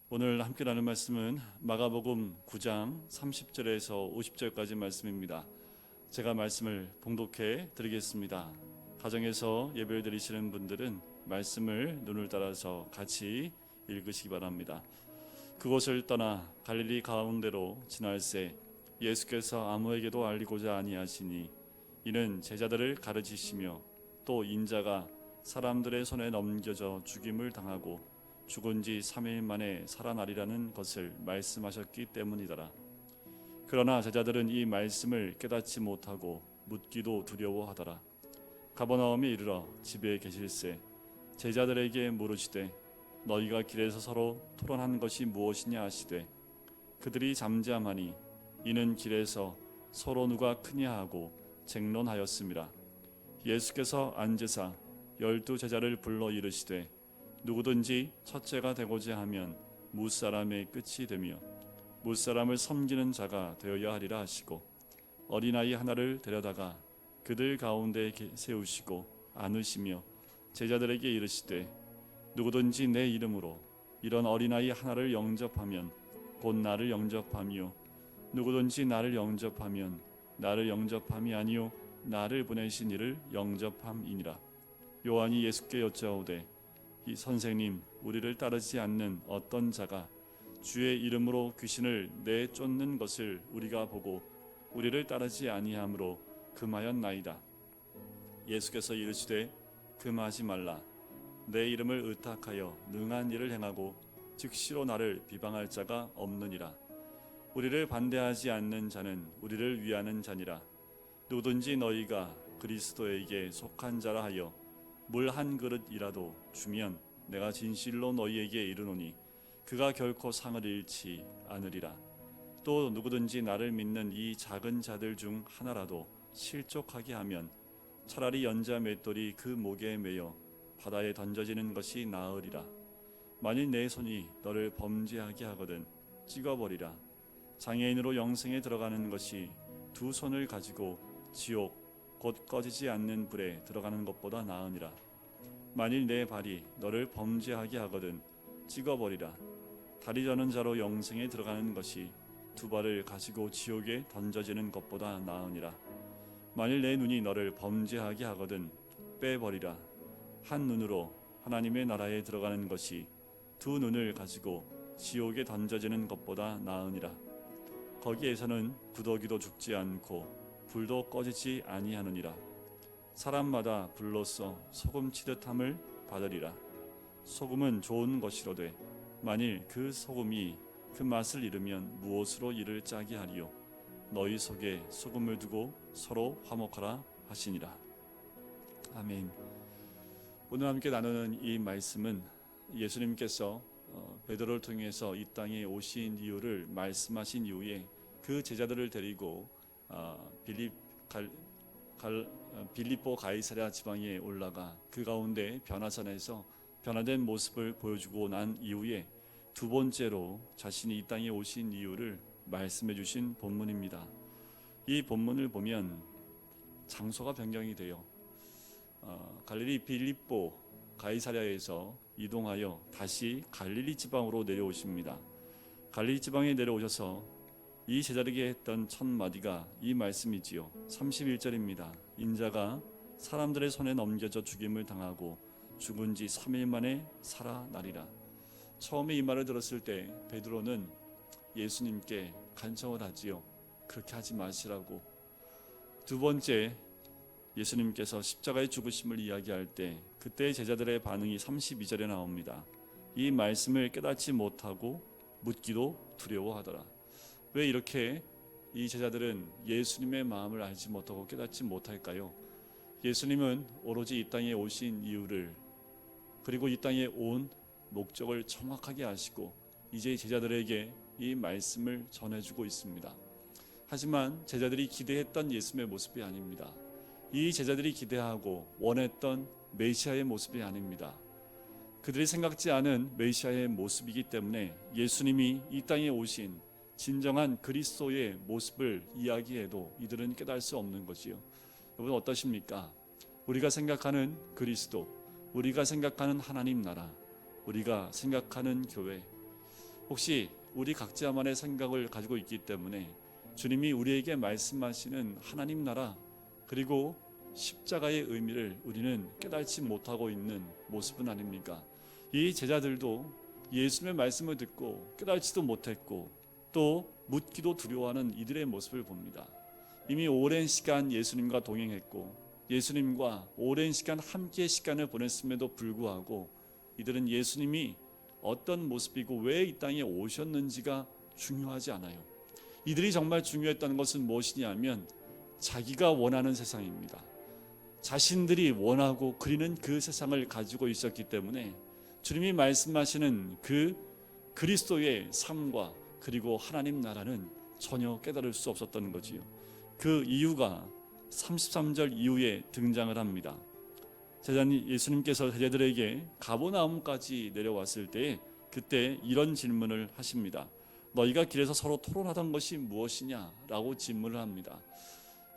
오늘 함께 나눌 말씀은 마가복음 9장 30절에서 50절까지 말씀입니다. 제가 말씀을 봉독해 드리겠습니다. 가정에서 예배를 드리시는 분들은 말씀을 눈을 따라서 같이 읽으시기 바랍니다. 그곳을 떠나 갈릴리 가운데로 지날새 예수께서 아무에게도 알리고자 아니하시니 이는 제자들을 가르치시며 또 인자가 사람들의 손에 넘겨져 죽임을 당하고 죽은 지 3일 만에 살아나리라는 것을 말씀하셨기 때문이더라. 그러나 제자들은 이 말씀을 깨닫지 못하고 묻기도 두려워하더라. 가버나움에 이르러 집에 계실새 제자들에게 물으시되 너희가 길에서 서로 토론한 것이 무엇이냐 하시되 그들이 잠잠하니 이는 길에서 서로 누가 크냐 하고 쟁론하였습니다. 예수께서 앉으사 12 제자를 불러 이르시되 누구든지 첫째가 되고자 하면 무사람의 끝이 되며 무사람을 섬기는 자가 되어야 하리라 하시고 어린아이 하나를 데려다가 그들 가운데 세우시고 안으시며 제자들에게 이르시되 누구든지 내 이름으로 이런 어린아이 하나를 영접하면 곧 나를 영접하며 누구든지 나를 영접하면 나를 영접함이 아니요 나를 보내신 이를 영접함이니라. 요한이 예수께 여짜오되 이 선생님, 우리를 따르지 않는 어떤 자가 주의 이름으로 귀신을 내쫓는 것을 우리가 보고 우리를 따르지 아니하므로 금하였나이다. 예수께서 이르시되 금하지 말라. 내 이름을 의탁하여 능한 일을 행하고 즉시로 나를 비방할 자가 없느니라. 우리를 반대하지 않는 자는 우리를 위하는 자니라. 누구든지 너희가 그리스도에게 속한 자라 하여 물 한 그릇이라도 주면 내가 진실로 너희에게 이르노니 그가 결코 상을 잃지 않으리라. 또 누구든지 나를 믿는 이 작은 자들 중 하나라도 실족하게 하면 차라리 연자 맷돌이 그 목에 매여 바다에 던져지는 것이 나으리라. 만일 내 손이 너를 범죄하게 하거든 찍어버리라. 장애인으로 영생에 들어가는 것이 두 손을 가지고 지옥 곧 꺼지지 않는 불에 들어가는 것보다 나으니라. 만일 내 발이 너를 범죄하게 하거든 찍어버리라. 다리 저는 자로 영생에 들어가는 것이 두 발을 가지고 지옥에 던져지는 것보다 나으니라. 만일 내 눈이 너를 범죄하게 하거든 빼버리라. 한 눈으로 하나님의 나라에 들어가는 것이 두 눈을 가지고 지옥에 던져지는 것보다 나으니라. 거기에서는 구더기도 죽지 않고 불도 꺼지지 아니하느니라. 사람마다 불로써 소금 치듯함을 받으리라. 소금은 좋은 것이로되 만일 그 소금이 그 맛을 잃으면 무엇으로 이를 짜게 하리요. 너희 속에 소금을 두고 서로 화목하라 하시니라. 아멘. 오늘 함께 나누는 이 말씀은 예수님께서 베드로를 통해서 이 땅에 오신 이유를 말씀하신 이후에 그 제자들을 데리고 빌립보 가이사랴 지방에 올라가 그 가운데 변화산에서 변화된 모습을 보여주고 난 이후에 두 번째로 자신이 이 땅에 오신 이유를 말씀해 주신 본문입니다. 이 본문을 보면 장소가 변경이 돼요. 갈릴리 빌립보 가이사랴에서 이동하여 다시 갈릴리 지방으로 내려오십니다. 갈릴리 지방에 내려오셔서 이 제자들에게 했던 첫 마디가 이 말씀이지요. 31절입니다. 인자가 사람들의 손에 넘겨져 죽임을 당하고 죽은 지 3일 만에 살아나리라. 처음에 이 말을 들었을 때 베드로는 예수님께 간청을 하지요. 그렇게 하지 마시라고. 두 번째, 예수님께서 십자가의 죽으심을 이야기할 때 그때 제자들의 반응이 32절에 나옵니다. 이 말씀을 깨닫지 못하고 묻기도 두려워하더라. 왜 이렇게 이 제자들은 예수님의 마음을 알지 못하고 깨닫지 못할까요? 예수님은 오로지 이 땅에 오신 이유를 그리고 이 땅에 온 목적을 정확하게 아시고 이제 제자들에게 이 말씀을 전해주고 있습니다. 하지만 제자들이 기대했던 예수님의 모습이 아닙니다. 이 제자들이 기대하고 원했던 메시아의 모습이 아닙니다. 그들이 생각지 않은 메시아의 모습이기 때문에 예수님이 이 땅에 오신 진정한 그리스도의 모습을 이야기해도 이들은 깨달을 수 없는 거지요. 여러분 어떠십니까? 우리가 생각하는 그리스도, 우리가 생각하는 하나님 나라, 우리가 생각하는 교회, 혹시 우리 각자만의 생각을 가지고 있기 때문에 주님이 우리에게 말씀하시는 하나님 나라 그리고 십자가의 의미를 우리는 깨닫지 못하고 있는 모습은 아닙니까? 이 제자들도 예수님의 말씀을 듣고 깨닫지도 못했고 또 묻기도 두려워하는 이들의 모습을 봅니다. 이미 오랜 시간 예수님과 동행했고 예수님과 오랜 시간 함께 시간을 보냈음에도 불구하고 이들은 예수님이 어떤 모습이고 왜 이 땅에 오셨는지가 중요하지 않아요. 이들이 정말 중요했다는 것은 무엇이냐면 자기가 원하는 세상입니다. 자신들이 원하고 그리는 그 세상을 가지고 있었기 때문에 주님이 말씀하시는 그 그리스도의 삶과 그리고 하나님 나라는 전혀 깨달을 수 없었던 거지요. 그 이유가 33절 이후에 등장을 합니다. 예수님께서 제자들에게 가버나움까지 내려왔을 때 그때 이런 질문을 하십니다. 너희가 길에서 서로 토론하던 것이 무엇이냐? 라고 질문을 합니다.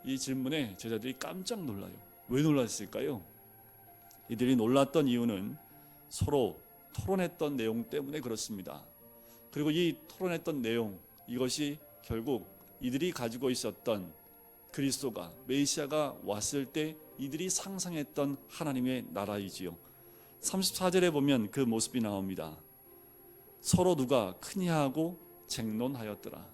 이 질문에 제자들이 깜짝 놀라요. 왜 놀랐을까요? 이들이 놀랐던 이유는 서로 토론했던 내용 때문에 그렇습니다. 그리고 이 토론했던 내용, 이것이 결국 이들이 가지고 있었던 그리스도가 메시아가 왔을 때 이들이 상상했던 하나님의 나라이지요. 34절에 보면 그 모습이 나옵니다. 서로 누가 크냐 하고 쟁론하였더라.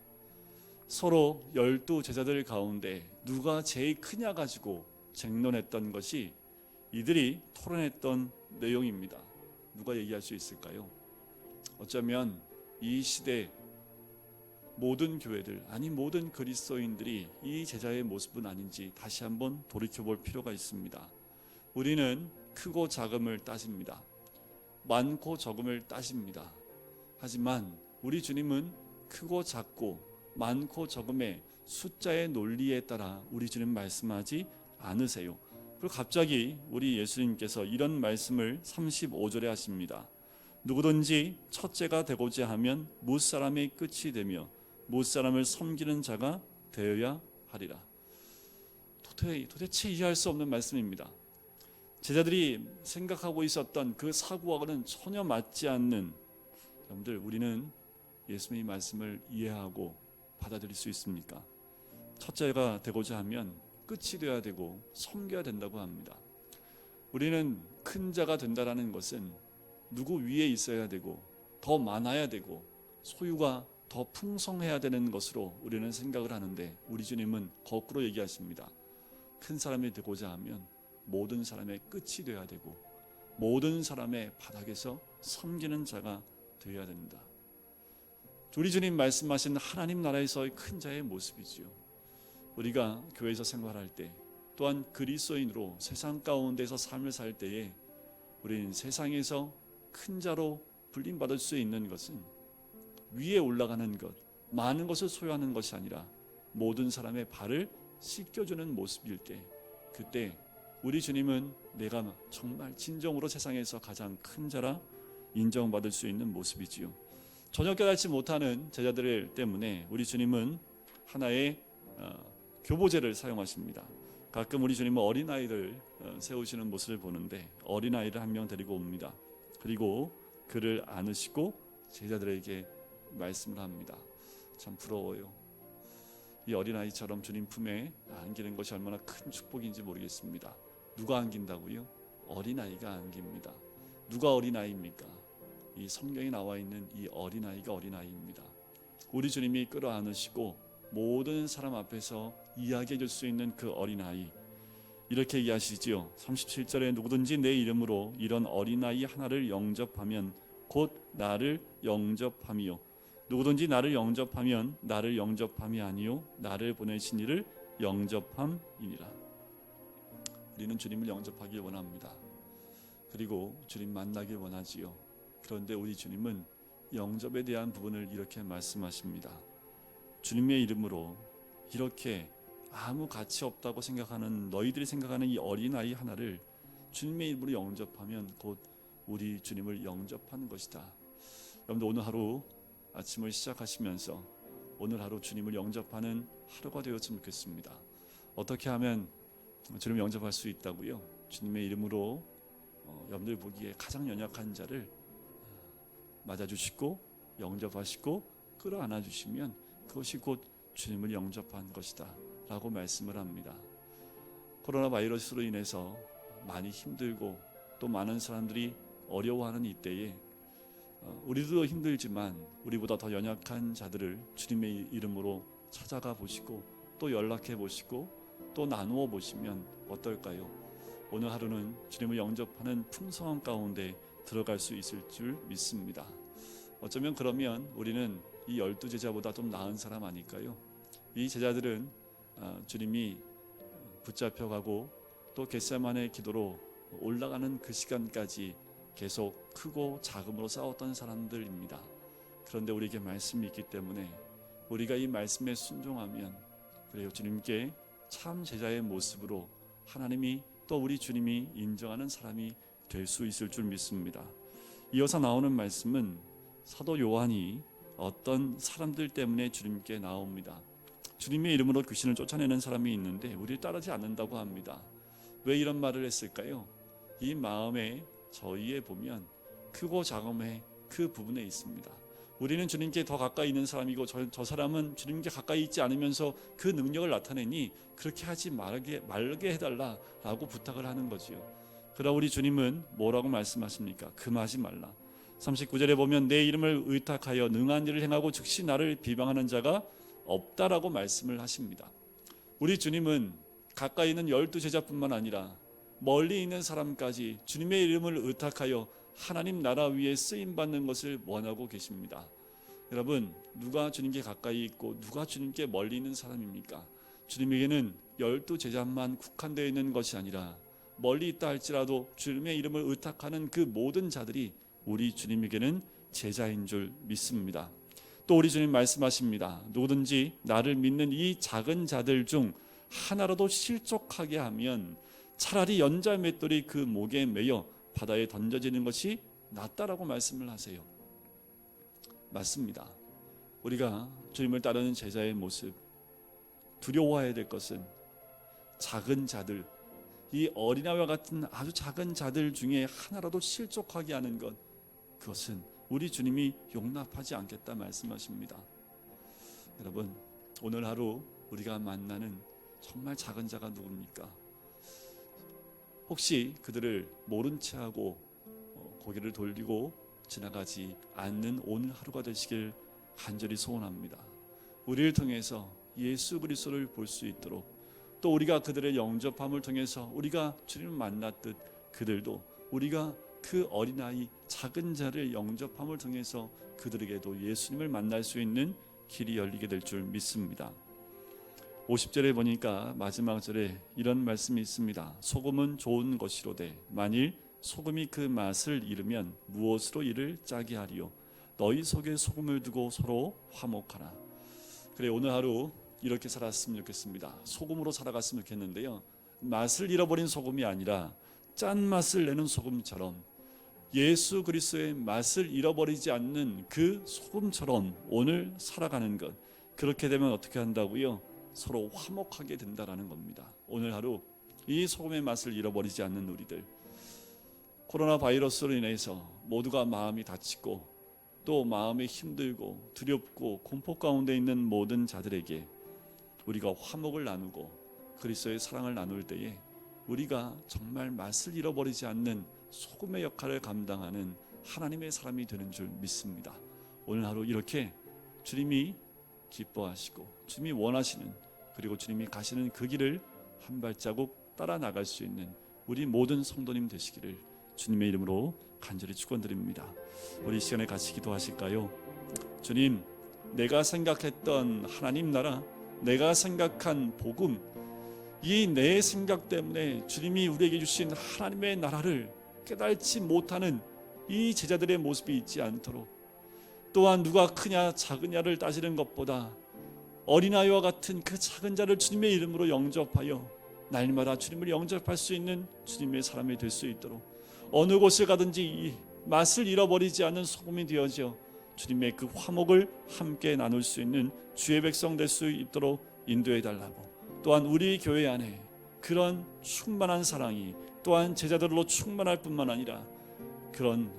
서로 12 제자들 가운데 누가 제일 크냐 가지고 쟁론했던 것이 이들이 토론했던 내용입니다. 누가 얘기할 수 있을까요? 어쩌면 이 시대 모든 교회들, 아니 모든 그리스도인들이 이 제자의 모습은 아닌지 다시 한번 돌이켜볼 필요가 있습니다. 우리는 크고 작음을 따집니다. 많고 적음을 따집니다. 하지만 우리 주님은 크고 작고 많고 적음의 숫자의 논리에 따라 우리 주님 말씀하지 않으세요. 그리고 갑자기 우리 예수님께서 이런 말씀을 35절에 하십니다. 누구든지 첫째가 되고자 하면 무사람의 끝이 되며 무사람을 섬기는 자가 되어야 하리라. 도대체 이해할 수 없는 말씀입니다. 제자들이 생각하고 있었던 그 사고와는 전혀 맞지 않는, 여러분들 우리는 예수님의 말씀을 이해하고 받아들일 수 있습니까? 첫째가 되고자 하면 끝이 되어야 되고 섬겨야 된다고 합니다. 우리는 큰 자가 된다라는 것은 누구 위에 있어야 되고 더 많아야 되고 소유가 더 풍성해야 되는 것으로 우리는 생각을 하는데 우리 주님은 거꾸로 얘기하십니다. 큰 사람이 되고자 하면 모든 사람의 끝이 되어야 되고 모든 사람의 바닥에서 섬기는 자가 되어야 된다. 우리 주님 말씀하신 하나님 나라에서의 큰 자의 모습이지요. 우리가 교회에서 생활할 때 또한 그리스도인으로 세상 가운데서 삶을 살 때에 우리는 세상에서 큰 자로 불림받을 수 있는 것은 위에 올라가는 것, 많은 것을 소유하는 것이 아니라 모든 사람의 발을 씻겨주는 모습일 때, 그때 우리 주님은 내가 정말 진정으로 세상에서 가장 큰 자라 인정받을 수 있는 모습이지요. 전혀 깨닫지 못하는 제자들 때문에 우리 주님은 하나의 교보제를 사용하십니다. 가끔 우리 주님은 어린아이를 세우시는 모습을 보는데 어린아이를 한 명 데리고 옵니다. 그리고 그를 안으시고 제자들에게 말씀을 합니다. 참 부러워요. 이 어린아이처럼 주님 품에 안기는 것이 얼마나 큰 축복인지 모르겠습니다. 누가 안긴다고요? 어린아이가 안깁니다. 누가 어린아이입니까? 이 성경에 나와 있는 이 어린아이가 어린아이입니다. 우리 주님이 끌어안으시고 모든 사람 앞에서 이야기해 줄 수 있는 그 어린아이, 이렇게 이야기하시지요. 37절에 누구든지 내 이름으로 이런 어린아이 하나를 영접하면 곧 나를 영접함이요 누구든지 나를 영접하면 나를 영접함이 아니요 나를 보내신 이를 영접함이니라. 우리는 주님을 영접하길 원합니다. 그리고 주님 만나길 원하지요. 그런데 우리 주님은 영접에 대한 부분을 이렇게 말씀하십니다. 주님의 이름으로 이렇게 아무 가치 없다고 생각하는 너희들이 생각하는 이 어린아이 하나를 주님의 이름으로 영접하면 곧 우리 주님을 영접하는 것이다. 여러분들 오늘 하루 아침을 시작하시면서 오늘 하루 주님을 영접하는 하루가 되었으면 좋겠습니다. 어떻게 하면 주님을 영접할 수 있다고요? 주님의 이름으로 여러분들 보기에 가장 연약한 자를 맞아주시고 영접하시고 끌어안아 주시면 그것이 곧 주님을 영접한 것이다 라고 말씀을 합니다. 코로나 바이러스로 인해서 많이 힘들고 또 많은 사람들이 어려워하는 이때에 우리도 힘들지만 우리보다 더 연약한 자들을 주님의 이름으로 찾아가 보시고 또 연락해 보시고 또 나누어 보시면 어떨까요? 오늘 하루는 주님을 영접하는 풍성한 가운데 들어갈 수 있을 줄 믿습니다. 어쩌면 그러면 우리는 이 12제자보다 좀 나은 사람 아닐까요? 이 제자들은 주님이 붙잡혀가고 또 겟세마네 기도로 올라가는 그 시간까지 계속 크고 작음으로 싸웠던 사람들입니다. 그런데 우리에게 말씀이 있기 때문에 우리가 이 말씀에 순종하면 그래요, 주님께 참 제자의 모습으로 하나님이 또 우리 주님이 인정하는 사람이 될 수 있을 줄 믿습니다. 이어서 나오는 말씀은 사도 요한이 어떤 사람들 때문에 주님께 나옵니다. 주님의 이름으로 귀신을 쫓아내는 사람이 있는데 우리를 따르지 않는다고 합니다. 왜 이런 말을 했을까요? 이 마음에 저희에 보면 크고 작음의 그 부분에 있습니다. 우리는 주님께 더 가까이 있는 사람이고 저 사람은 주님께 가까이 있지 않으면서 그 능력을 나타내니 그렇게 하지 말게 해달라라고 부탁을 하는 거지요. 그러나 우리 주님은 뭐라고 말씀하십니까? 금하지 말라. 39절에 보면 내 이름을 의탁하여 능한 일을 행하고 즉시 나를 비방하는 자가 없다라고 말씀을 하십니다. 우리 주님은 가까이 있는 12제자뿐만 아니라 멀리 있는 사람까지 주님의 이름을 의탁하여 하나님 나라 위에 쓰임받는 것을 원하고 계십니다. 여러분, 누가 주님께 가까이 있고 누가 주님께 멀리 있는 사람입니까? 주님에게는 12제자만 국한되어 있는 것이 아니라 멀리 있다 할지라도 주님의 이름을 의탁하는 그 모든 자들이 우리 주님에게는 제자인 줄 믿습니다. 또 우리 주님 말씀하십니다. 누구든지 나를 믿는 이 작은 자들 중 하나라도 실족하게 하면 차라리 연자 맷돌이 그 목에 매여 바다에 던져지는 것이 낫다라고 말씀을 하세요. 맞습니다. 우리가 주님을 따르는 제자의 모습, 두려워해야 될 것은 작은 자들, 이 어린아이와 같은 아주 작은 자들 중에 하나라도 실족하게 하는 것, 그것은 우리 주님이 용납하지 않겠다 말씀하십니다. 여러분, 오늘 하루 우리가 만나는 정말 작은 자가 누굽니까? 혹시 그들을 모른 채 하고 고개를 돌리고 지나가지 않는 오늘 하루가 되시길 간절히 소원합니다. 우리를 통해서 예수 그리스도를 볼 수 있도록, 또 우리가 그들의 영접함을 통해서 우리가 주님을 만났듯 그들도 우리가 그 어린아이 작은 자를 영접함을 통해서 그들에게도 예수님을 만날 수 있는 길이 열리게 될 줄 믿습니다. 50절에 보니까 마지막 절에 이런 말씀이 있습니다. 소금은 좋은 것이로되 만일 소금이 그 맛을 잃으면 무엇으로 이를 짜게 하리요? 너희 속에 소금을 두고 서로 화목하라. 그래, 오늘 하루 이렇게 살았으면 좋겠습니다. 소금으로 살아갔으면 좋겠는데요, 맛을 잃어버린 소금이 아니라 짠맛을 내는 소금처럼 예수 그리스도의 맛을 잃어버리지 않는 그 소금처럼 오늘 살아가는 것, 그렇게 되면 어떻게 한다고요? 서로 화목하게 된다라는 겁니다. 오늘 하루 이 소금의 맛을 잃어버리지 않는 우리들, 코로나 바이러스로 인해서 모두가 마음이 다치고 또 마음이 힘들고 두렵고 공포 가운데 있는 모든 자들에게 우리가 화목을 나누고 그리스도의 사랑을 나눌 때에 우리가 정말 맛을 잃어버리지 않는 소금의 역할을 감당하는 하나님의 사람이 되는 줄 믿습니다. 오늘 하루 이렇게 주님이 기뻐하시고 주님이 원하시는, 그리고 주님이 가시는 그 길을 한 발자국 따라 나갈 수 있는 우리 모든 성도님 되시기를 주님의 이름으로 간절히 축원드립니다. 우리 시간에 같이 기도하실까요? 주님, 내가 생각했던 하나님 나라, 내가 생각한 복음, 이 내 생각 때문에 주님이 우리에게 주신 하나님의 나라를 깨닫지 못하는 이 제자들의 모습이 있지 않도록, 또한 누가 크냐 작으냐를 따지는 것보다 어린아이와 같은 그 작은 자를 주님의 이름으로 영접하여 날마다 주님을 영접할 수 있는 주님의 사람이 될 수 있도록, 어느 곳을 가든지 이 맛을 잃어버리지 않는 소금이 되어져 주님의 그 화목을 함께 나눌 수 있는 주의 백성 될 수 있도록 인도해 달라고, 또한 우리 교회 안에 그런 충만한 사랑이 또한 제자들로 충만할 뿐만 아니라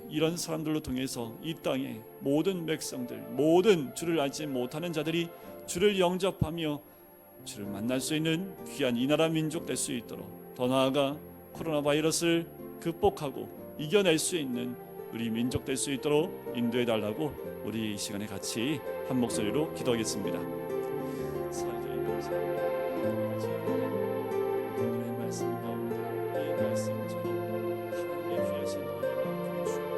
이런 사람들로 통해서 이 땅의 모든 백성들, 모든 주를 알지 못하는 자들이 주를 영접하며 주를 만날 수 있는 귀한 이 나라 민족 될 수 있도록, 더 나아가 코로나 바이러스를 극복하고 이겨낼 수 있는 우리 민족 될 수 있도록 인도해 달라고 우리 이 시간에 같이 한 목소리로 기도하겠습니다. 사랑하는 감사합니다. 오늘의 말씀 가운데 이 말씀처럼 하나님의 귀하신 은혜와 주시고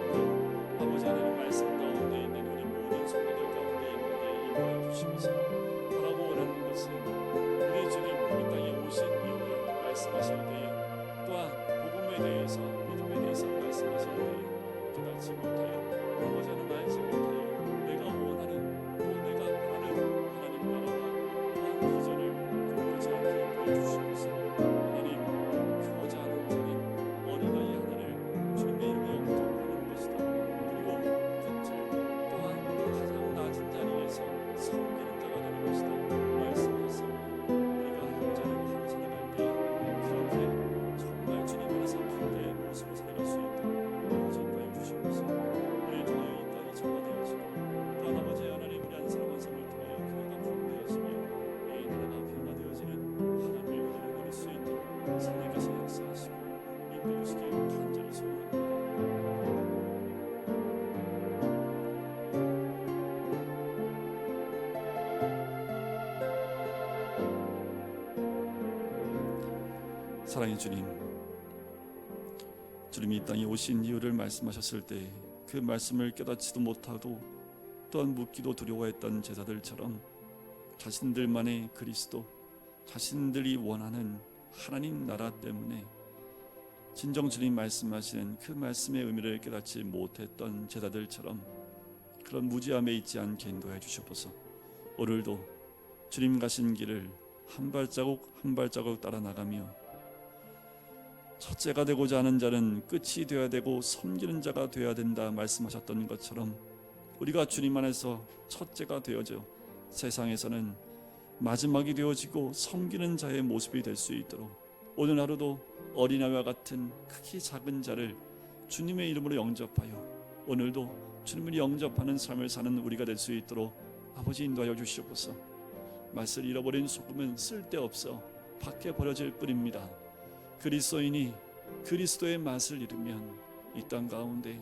아버지 하나님 말씀 가운데 있는 우리 모든 성도들 가운데 임하게 인도해 주시면서 바라고 원하는 것은 우리 주님 이 땅에 오신 이유를 말씀하실 때에 또한 복음에 대해서 믿음에 대해서 말씀하실 때에 깨닫지 못하여 아버지 하나님 알지 못하여 내가 원하는 또 내가 바라는 하나님 나라와 또한 비전을 그리지 않게 보여주시면서 하나님 그거자 하는 자는 어린아이 하나를 주님의 이름에 영접하는 것이다. 그리고 끝을 또한 가장 낮은 자리에서 섬기는 자가 되는 것이다 말씀하셨습니다. 우리가 하루자를 하루 살아갈 때 그렇게 정말 주님 안에서 그때의 모습을 살아갈 수 있도록 아버지 인도해 주시면서 우리를 통하여 이 땅이 정화되어지고 또한 아버지 하나님 우리 한 사람 한 사람을 통하여 교회가 부흥되어지며 이 나라가 변화되어지는 하나님의 은혜를 누릴 수 있도록 하나님께서 역사하시고 인도해 주시길 간절히 소원합니다. 사랑의 주님, 주님이 이 땅에 오신 이유를 말씀하셨을 때 그 말씀을 깨닫지도 못하고 또한 묻기도 두려워했던 제자들처럼 자신들만의 그리스도, 자신들이 원하는 하나님 나라 때문에 진정 주님 말씀하시는 그 말씀의 의미를 깨닫지 못했던 제자들처럼 그런 무지함에 있지 않게 인도해 주시옵소서. 오늘도 주님 가신 길을 한 발자국 한 발자국 따라 나가며 첫째가 되고자 하는 자는 끝이 되어야 되고 섬기는 자가 되어야 된다 말씀하셨던 것처럼 우리가 주님 안에서 첫째가 되어져 세상에서는 마지막이 되어지고 섬기는 자의 모습이 될 수 있도록 오늘 하루도 어린아이와 같은 크기 작은 자를 주님의 이름으로 영접하여 오늘도 주님을 영접하는 삶을 사는 우리가 될 수 있도록 아버지 인도하여 주시옵소서. 맛을 잃어버린 소금은 쓸데없어 밖에 버려질 뿐입니다. 그리스도인이 그리스도의 맛을 잃으면 이 땅 가운데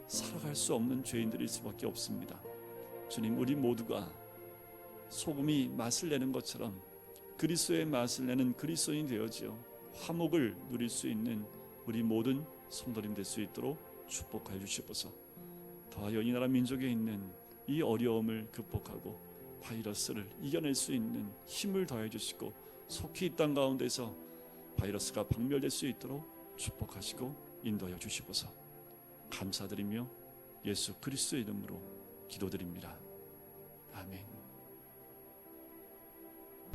살아갈 수 없는 죄인들일 수밖에 없습니다. 주님, 우리 모두가 소금이 맛을 내는 것처럼 그리스도의 맛을 내는 그리스도인이 되어지어 화목을 누릴 수 있는 우리 모든 성도님 될 수 있도록 축복하여 주시옵소서. 더하여 이 나라 민족에 있는 이 어려움을 극복하고 바이러스를 이겨낼 수 있는 힘을 더해 주시고 속히 이 땅 가운데서 바이러스가 박멸될 수 있도록 축복하시고 인도하여 주시옵소서. 감사드리며 예수 그리스도의 이름으로 기도드립니다. 아멘.